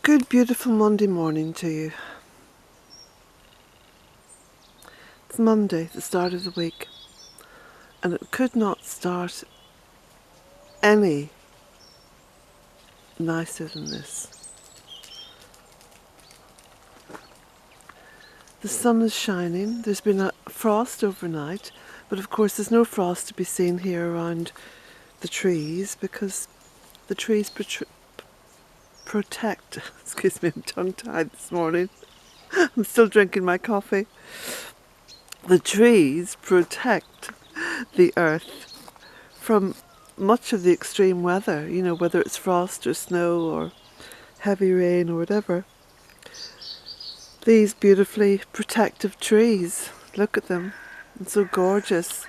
Good, beautiful Monday morning to you. It's Monday, the start of the week, and it could not start any nicer than this. The sun is shining. There's been a frost overnight, but of course there's no frost to be seen here around the trees because the trees protect. Excuse me, I'm tongue-tied this morning. I'm still drinking my coffee. The trees protect the earth from much of the extreme weather, you know, whether it's frost or snow or heavy rain or whatever. These beautifully protective trees, look at them, and so gorgeous.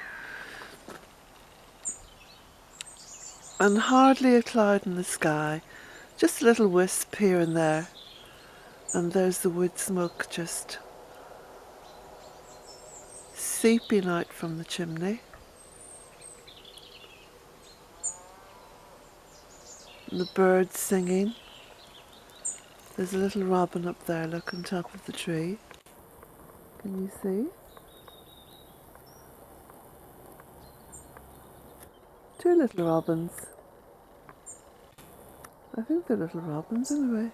And hardly a cloud in the sky, just a little wisp here and there. And there's the wood smoke just seeping out from the chimney. And the birds singing. There's a little robin up there, look, on top of the tree. Can you see? Two little robins. I think they're little robins anyway.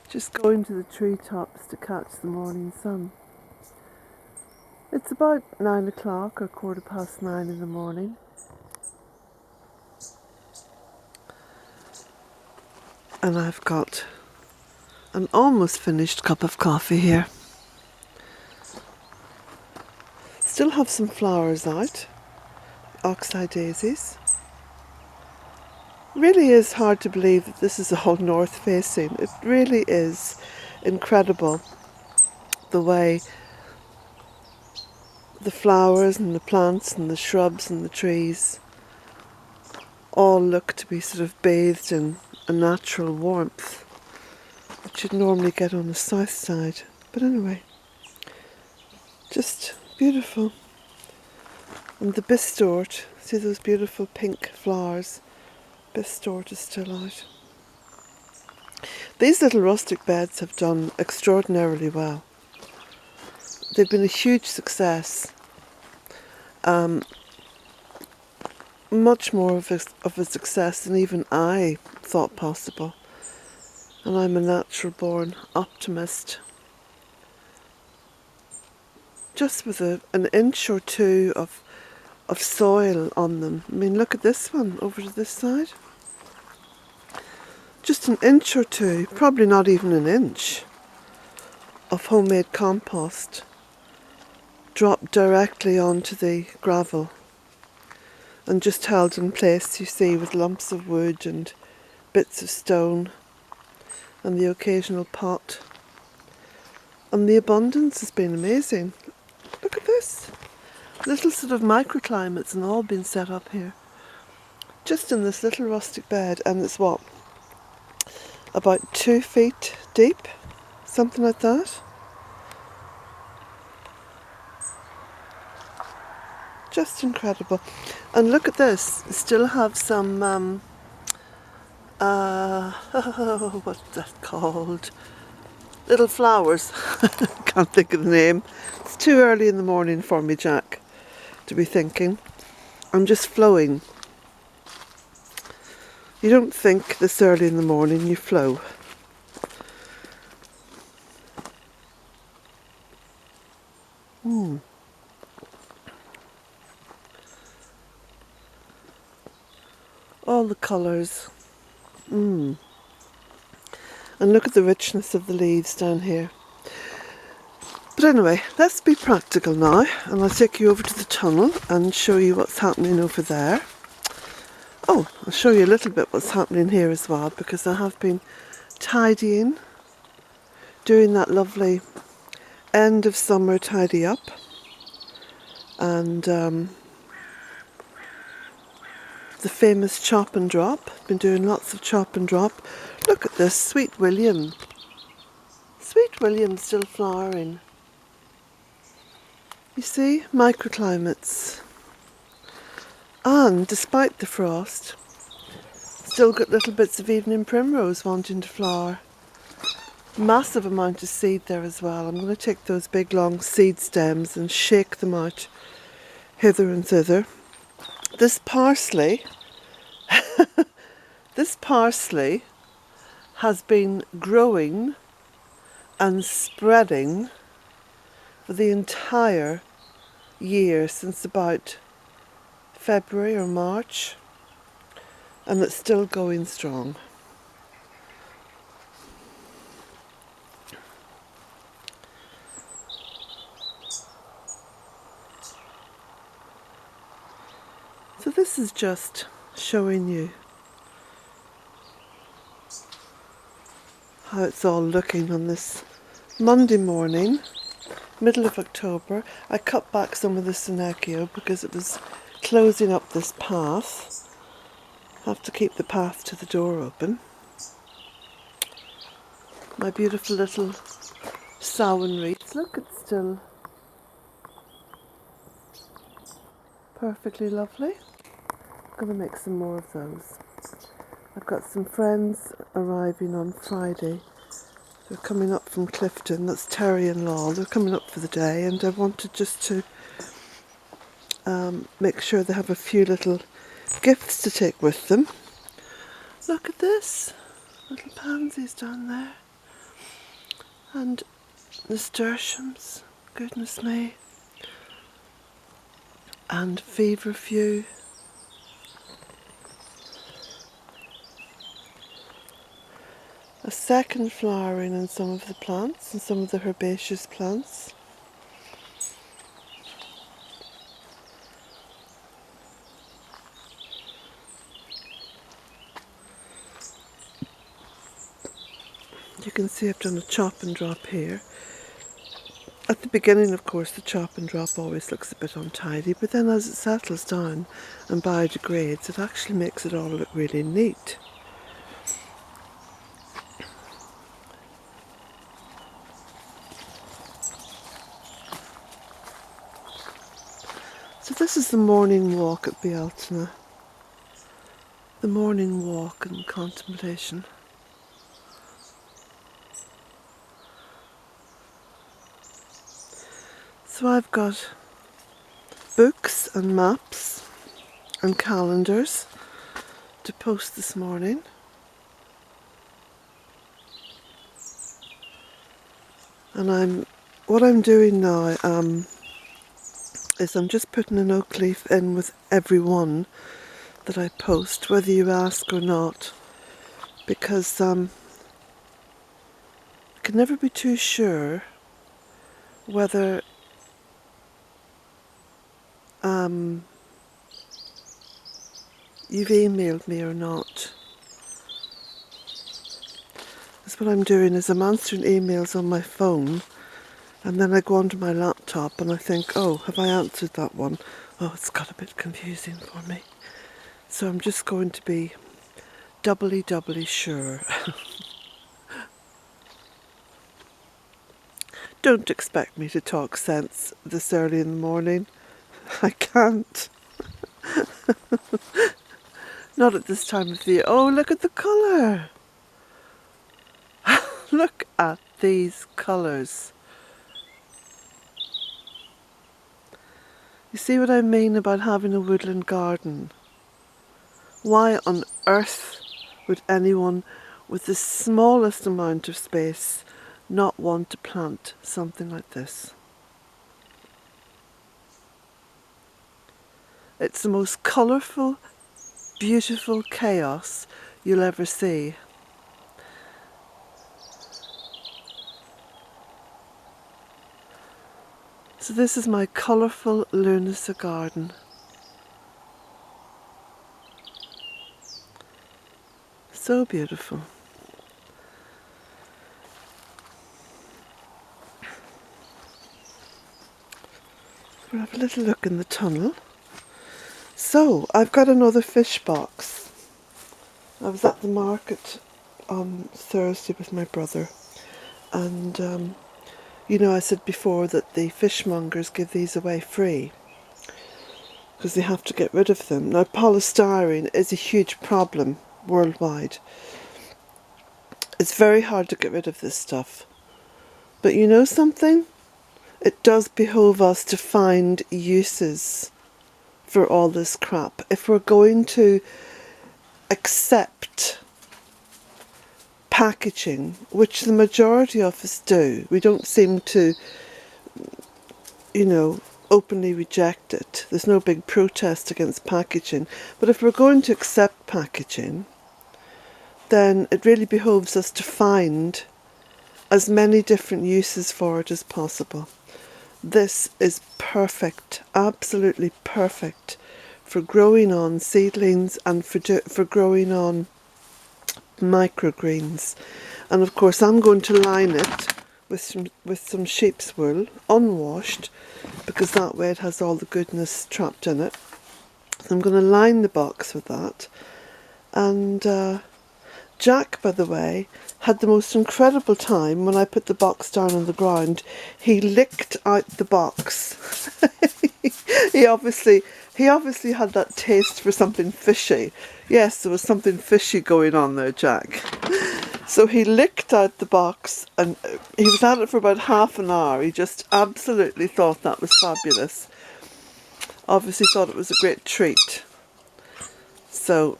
Just going to the treetops to catch the morning sun. It's about 9 o'clock or 9:15 in the morning. And I've got an almost finished cup of coffee here. Still have some flowers out, oxeye daisies. Really is hard to believe that this is all north facing. It really is incredible the way the flowers and the plants and the shrubs and the trees all look to be sort of bathed in a natural warmth that you'd normally get on the south side. But anyway, just beautiful. And the bistort, see those beautiful pink flowers? Bistort is still out. These little rustic beds have done extraordinarily well. They've been a huge success. Much more of a success than even I thought possible. And I'm a natural born optimist. Just with an inch or two of soil on them. I mean, look at this one over to this side. Just an inch or two, probably not even an inch, of homemade compost dropped directly onto the gravel and just held in place, you see, with lumps of wood and bits of stone and the occasional pot. And the abundance has been amazing. Look at this. Little sort of microclimates and all been set up here. Just in this little rustic bed, and it's what? About 2 feet deep? Something like that. Just incredible. And look at this. Still have some what's that called? Little flowers. Can't think of the name. It's too early in the morning for me, Jack, to be thinking. I'm just flowing. You don't think this early in the morning, you flow. All the colours. And look at the richness of the leaves down here. But anyway, let's be practical now, and I'll take you over to the tunnel and show you what's happening over there. Oh, I'll show you a little bit what's happening here as well, because I have been tidying, doing that lovely end of summer tidy up, and the famous chop and drop. Been doing lots of chop and drop. Look at this, Sweet William. Sweet William still flowering. You see, microclimates. And despite the frost, still got little bits of evening primrose wanting to flower. Massive amount of seed there as well. I'm going to take those big long seed stems and shake them out hither and thither. This parsley, this parsley has been growing and spreading for the entire year since about February or March, and it's still going strong. So this is just showing you how it's all looking on this Monday morning, middle of October. I cut back some of the Senecio because it was closing up this path. Have to keep the path to the door open. My beautiful little Samhain wreaths. Look, it's still perfectly lovely. I'm going to make some more of those. I've got some friends arriving on Friday. They're coming up from Clifton. That's Terry and Law. They're coming up for the day, and I wanted just to make sure they have a few little gifts to take with them. Look at this. Little pansies down there. And nasturtiums. Goodness me. And feverfew. A second flowering in some of the plants and some of the herbaceous plants. You can see I've done a chop and drop here. At the beginning, of course, the chop and drop always looks a bit untidy, but then as it settles down and biodegrades, it actually makes it all look really neat. So this is the morning walk at Bealtaine. The morning walk and contemplation. So I've got books and maps and calendars to post this morning. And what I'm doing now is I'm just putting an oak leaf in with every one that I post, whether you ask or not, because I can never be too sure whether you've emailed me or not. Because what I'm doing is I'm answering emails on my phone, and then I go onto my laptop and I think, oh, have I answered that one? Oh, it's got a bit confusing for me. So I'm just going to be doubly sure. Don't expect me to talk sense this early in the morning. I can't. Not at this time of the year. Oh, look at the colour. Look at these colours. You see what I mean about having a woodland garden? Why on earth would anyone with the smallest amount of space not want to plant something like this? It's the most colourful, beautiful chaos you'll ever see. So this is my colourful Lunasa garden. So beautiful. We'll have a little look in the tunnel. So, I've got another fish box. I was at the market on Thursday with my brother, and You know, I said before that the fishmongers give these away free because they have to get rid of them. Now, polystyrene is a huge problem worldwide. It's very hard to get rid of this stuff. But you know something? It does behove us to find uses for all this crap. If we're going to accept packaging, which the majority of us do, we don't seem to, you know, openly reject it. There's no big protest against packaging. But if we're going to accept packaging, then it really behoves us to find as many different uses for it as possible. This is perfect, absolutely perfect for growing on seedlings and for growing on microgreens. And of course I'm going to line it with some sheep's wool, unwashed, because that way it has all the goodness trapped in it. So I'm going to line the box with that. And Jack, by the way, had the most incredible time when I put the box down on the ground. He licked out the box. he obviously had that taste for something fishy. Yes, there was something fishy going on there, Jack. So he licked out the box, and he was at it for about half an hour. He just absolutely thought that was fabulous. Obviously thought it was a great treat. So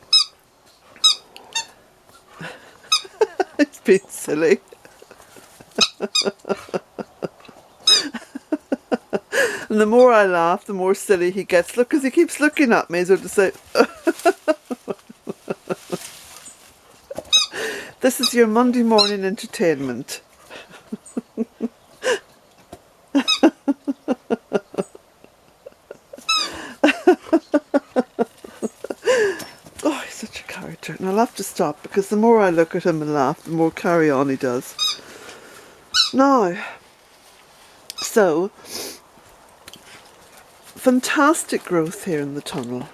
it's been silly. And the more I laugh, the more silly he gets. Look, because he keeps looking at me as though to say, this is your Monday morning entertainment. Oh, he's such a character. And I'll have to stop because the more I look at him and laugh, the more carry on he does. Now, so, fantastic growth here in the tunnel.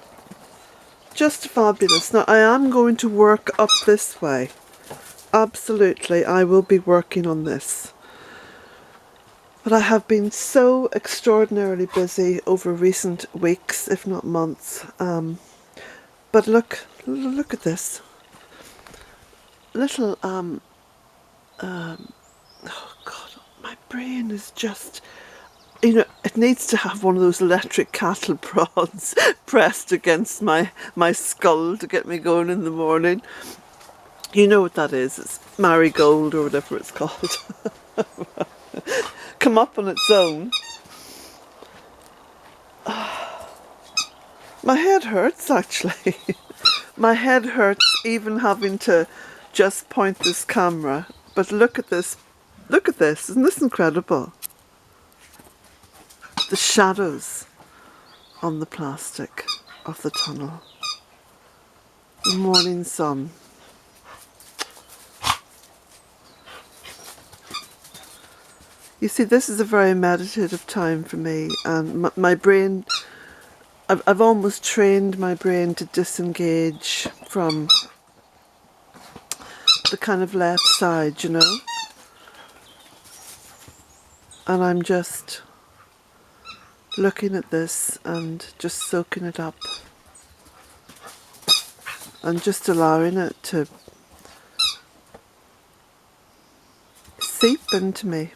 Just fabulous. Now, I am going to work up this way. Absolutely, I will be working on this. But I have been so extraordinarily busy over recent weeks, if not months. But look at this. Little, oh God, my brain is just, you know, it needs to have one of those electric cattle prods pressed against my skull to get me going in the morning. You know what that is, it's marigold or whatever it's called. Come up on its own. My head hurts actually. My head hurts even having to just point this camera. But look at this. Look at this. Isn't this incredible? The shadows on the plastic of the tunnel. The morning sun. You see, this is a very meditative time for me, and my brain, I've almost trained my brain to disengage from the kind of left side, you know, and I'm just looking at this and just soaking it up and just allowing it to seep into me.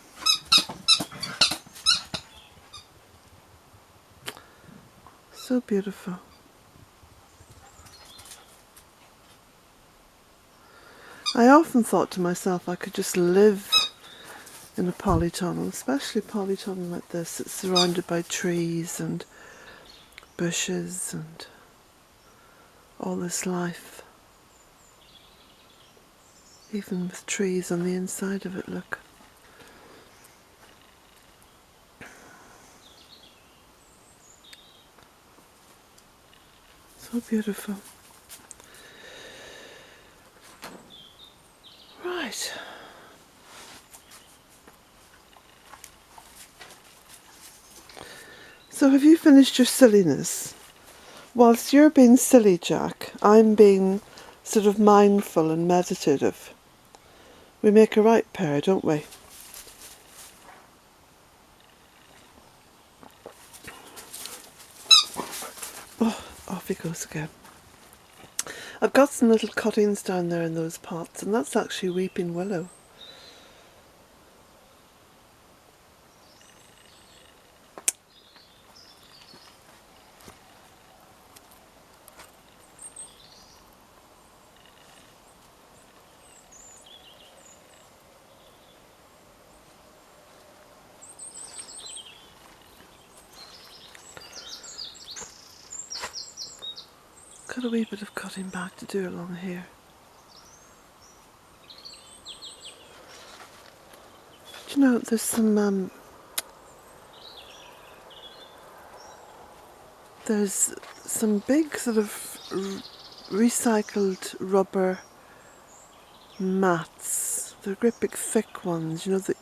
So beautiful. I often thought to myself I could just live in a polytunnel, especially a polytunnel like this. It's surrounded by trees and bushes and all this life. Even with trees on the inside of it, look. So beautiful. Right. So have you finished your silliness? Whilst you're being silly, Jack, I'm being sort of mindful and meditative. We make a right pair, don't we? Oh, off he goes again. I've got some little cuttings down there in those pots, and that's actually weeping willow. Got a wee bit of cutting back to do along here. Do you know, there's some big sort of recycled rubber mats. They're great big thick ones, you know, that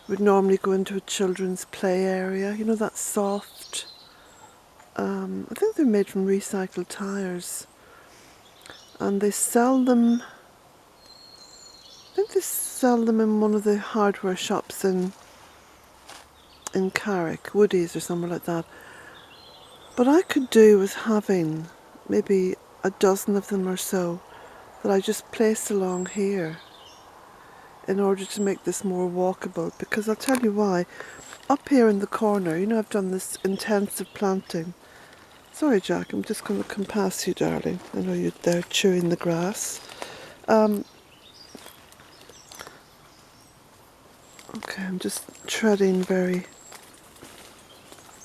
would normally go into a children's play area. You know, that soft. I think they're made from recycled tyres. And they sell them, I think they sell them in one of the hardware shops in Carrick, Woodies or somewhere like that. But I could do with having maybe a dozen of them or so that I just place along here in order to make this more walkable, because I'll tell you why. Up here in the corner, you know, I've done this intensive planting. Sorry, Jack, I'm just going to come past you, darling. I know you're there chewing the grass. Okay, I'm just treading very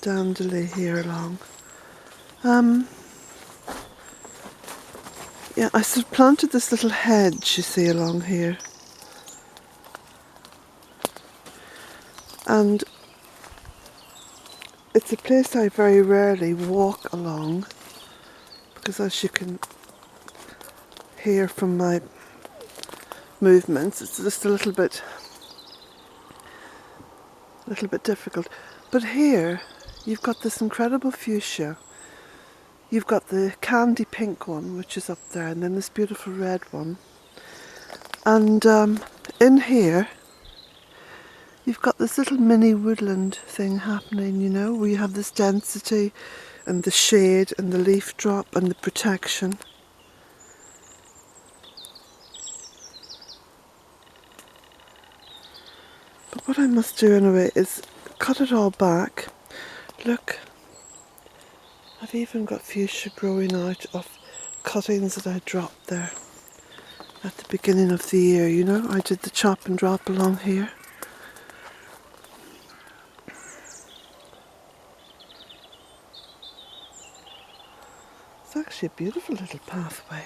dandily here along. Yeah, I sort of planted this little hedge, you see, along here. And it's a place I very rarely walk along, because as you can hear from my movements, it's just a little bit difficult. But here, you've got this incredible fuchsia. You've got the candy pink one, which is up there, and then this beautiful red one. And in here, you've got this little mini woodland thing happening, you know, where you have this density and the shade and the leaf drop and the protection. But what I must do anyway is cut it all back. Look, I've even got fuchsia growing out of cuttings that I dropped there at the beginning of the year, you know. I did the chop and drop along here. It's actually a beautiful little pathway.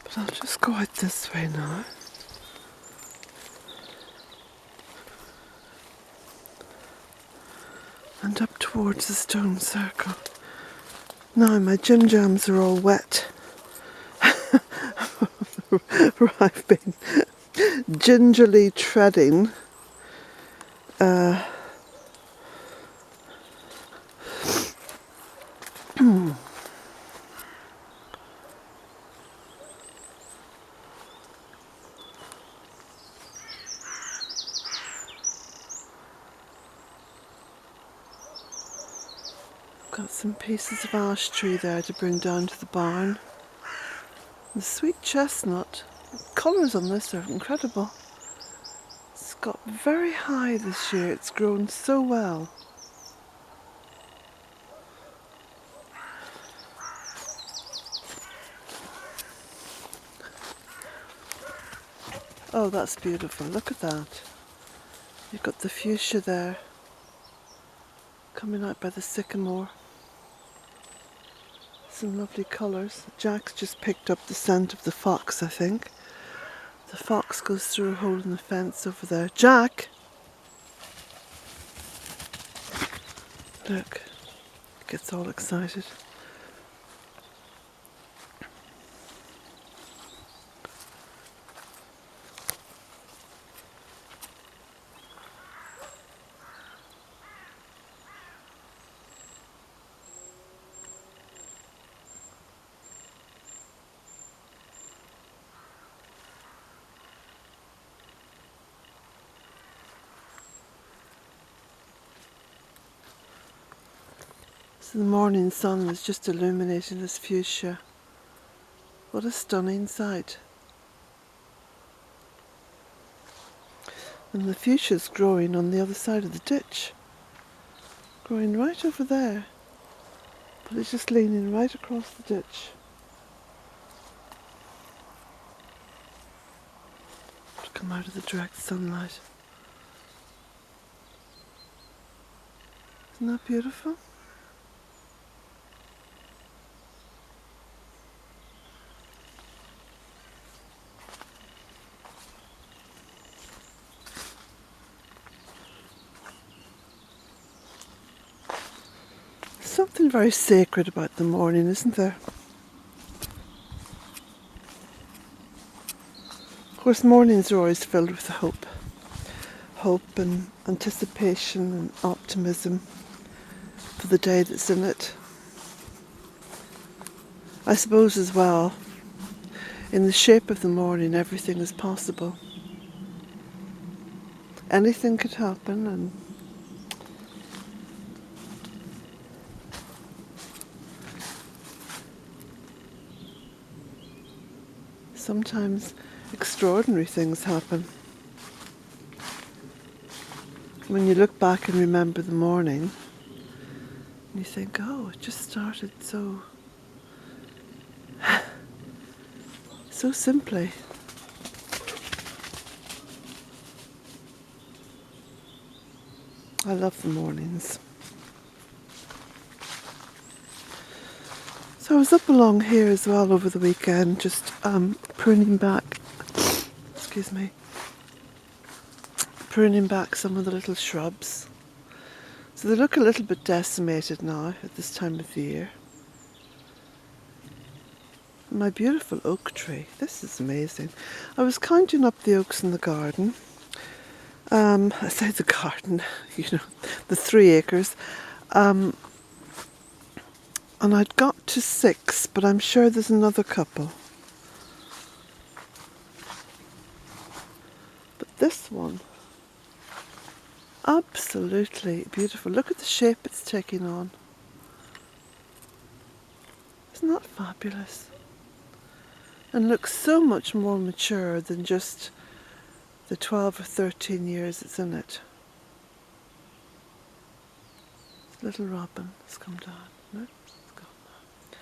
But I'll just go out this way now. And up towards the stone circle. Now my gin jams are all wet. I've been gingerly treading got some pieces of ash tree there to bring down to the barn. The sweet chestnut, the colours on this are incredible. It's got very high this year, it's grown so well. Oh, that's beautiful, look at that. You've got the fuchsia there, coming out by the sycamore. Some lovely colours. Jack's just picked up the scent of the fox, I think. The fox goes through a hole in the fence over there. Jack! Look, gets all excited. So the morning sun was just illuminating this fuchsia. What a stunning sight. And the fuchsia's growing on the other side of the ditch. Growing right over there. But it's just leaning right across the ditch. To come out of the direct sunlight. Isn't that beautiful? Something very sacred about the morning, isn't there? Of course, mornings are always filled with hope. Hope and anticipation and optimism for the day that's in it. I suppose as well, in the shape of the morning, everything is possible. Anything could happen, and sometimes extraordinary things happen. When you look back and remember the morning, you think, oh, it just started so simply. I love the mornings. So I was up along here as well over the weekend, just pruning back, pruning back some of the little shrubs. So they look a little bit decimated now at this time of the year. My beautiful oak tree, this is amazing. I was counting up the oaks in the garden. I say the garden, the 3 acres. And I'd got to 6, but I'm sure there's another couple. But this one, absolutely beautiful. Look at the shape it's taking on. Isn't that fabulous? And looks so much more mature than just the 12 or 13 years it's in it. Little robin has come down. No, it's gone now.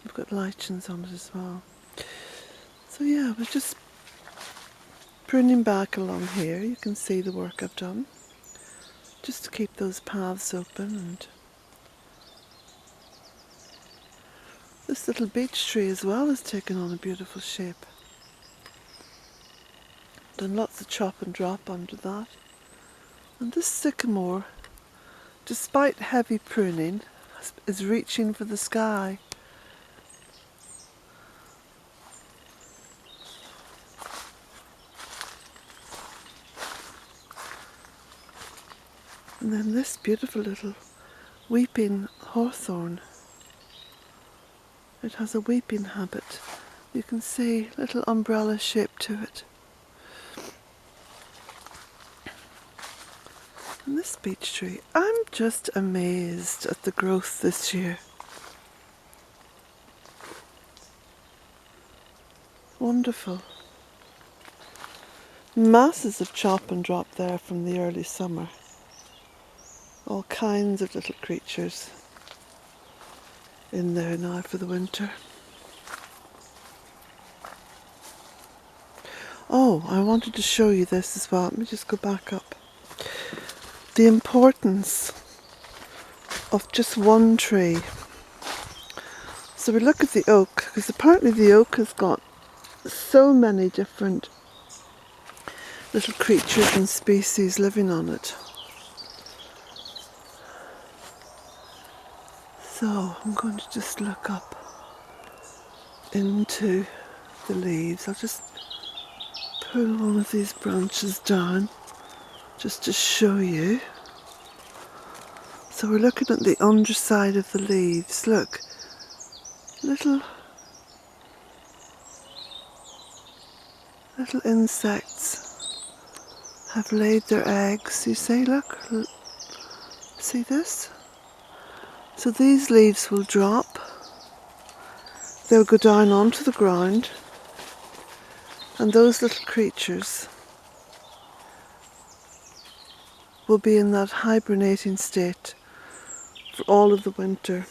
We've got lichens on it as well. So yeah, we're just pruning back along here. You can see the work I've done. Just to keep those paths open. And this little beech tree as well has taken on a beautiful shape. Done lots of chop and drop under that. And this sycamore, despite heavy pruning, is reaching for the sky. And then this beautiful little weeping hawthorn. It has a weeping habit. You can see a little umbrella shape to it. And this beech tree, I'm just amazed at the growth this year. Wonderful. Masses of chop and drop there from the early summer. All kinds of little creatures in there now for the winter. Oh, I wanted to show you this as well. Let me just go back up. The importance of just one tree. So we look at the oak, because apparently the oak has got so many different little creatures and species living on it. So I'm going to just look up into the leaves. I'll just pull one of these branches down just to show you. So we're looking at the underside of the leaves. Look, little insects have laid their eggs. You see, look, see this? So these leaves will drop, they'll go down onto the ground, and those little creatures will be in that hibernating state for all of the winter.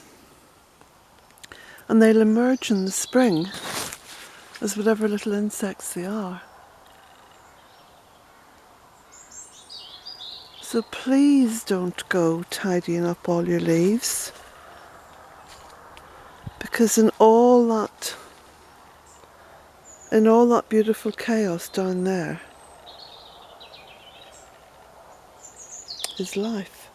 And they'll emerge in the spring as whatever little insects they are. So please don't go tidying up all your leaves, because in all that beautiful chaos down there is life.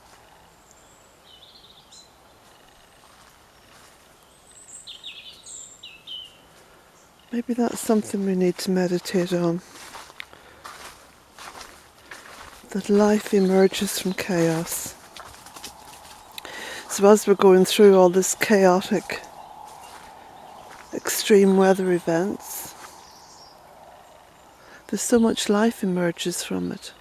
Maybe that's something we need to meditate on. That life emerges from chaos. So as we're going through all this chaotic, extreme weather events, there's so much life emerges from it.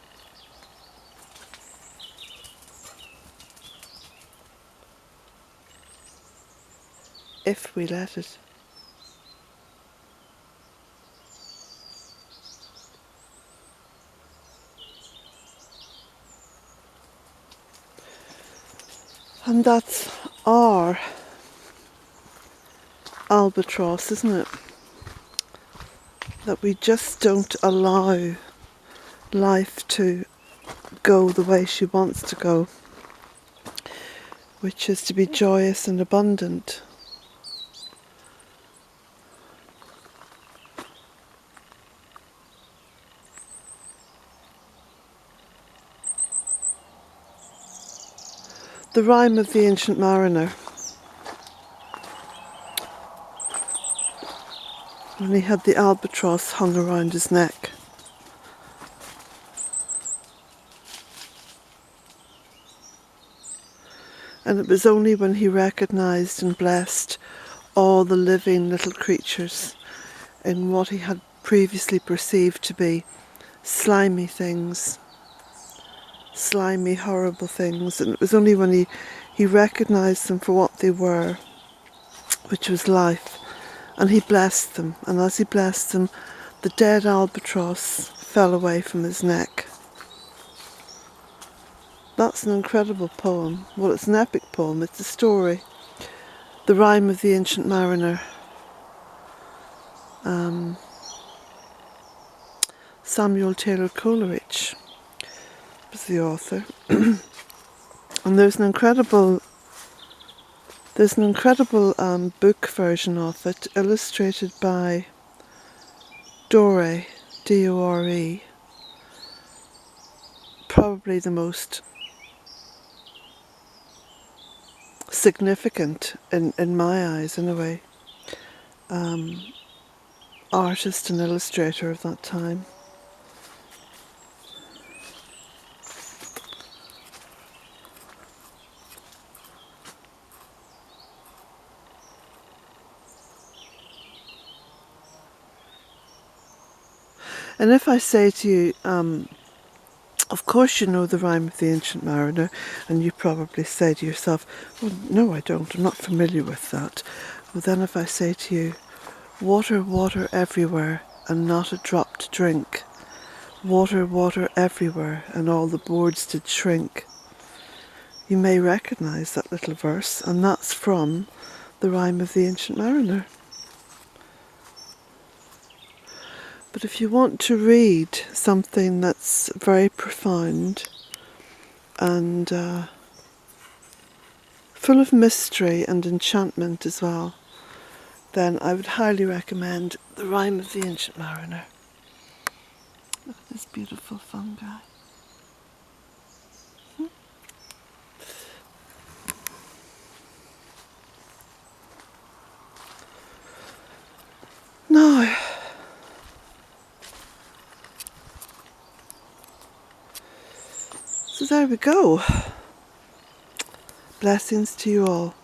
If we let it. And that's our albatross, isn't it? That we just don't allow life to go the way she wants to go, which is to be joyous and abundant. The Rime of the Ancient Mariner, when he had the albatross hung around his neck. And it was only when he recognised and blessed all the living little creatures in what he had previously perceived to be slimy things, slimy, horrible things, and it was only when he recognised them for what they were, which was life, and he blessed them, and as he blessed them, the dead albatross fell away from his neck. That's an incredible poem. Well, it's an epic poem, it's a story. The Rime of the Ancient Mariner. Samuel Taylor Coleridge was the author. And there's an incredible book version of it, illustrated by Dore, D-O-R-E, probably the most significant, in my eyes anyway, artist and illustrator of that time. And if I say to you, of course you know the Rime of the Ancient Mariner, and you probably say to yourself, well, no I don't, I'm not familiar with that. Well then if I say to you, water, water everywhere, and not a drop to drink. Water, water everywhere, and all the boards did shrink. You may recognise that little verse, and that's from the Rime of the Ancient Mariner. But if you want to read something that's very profound and full of mystery and enchantment as well, then I would highly recommend The Rime of the Ancient Mariner. Look at this beautiful fungi. Now, so there we go. Blessings to you all.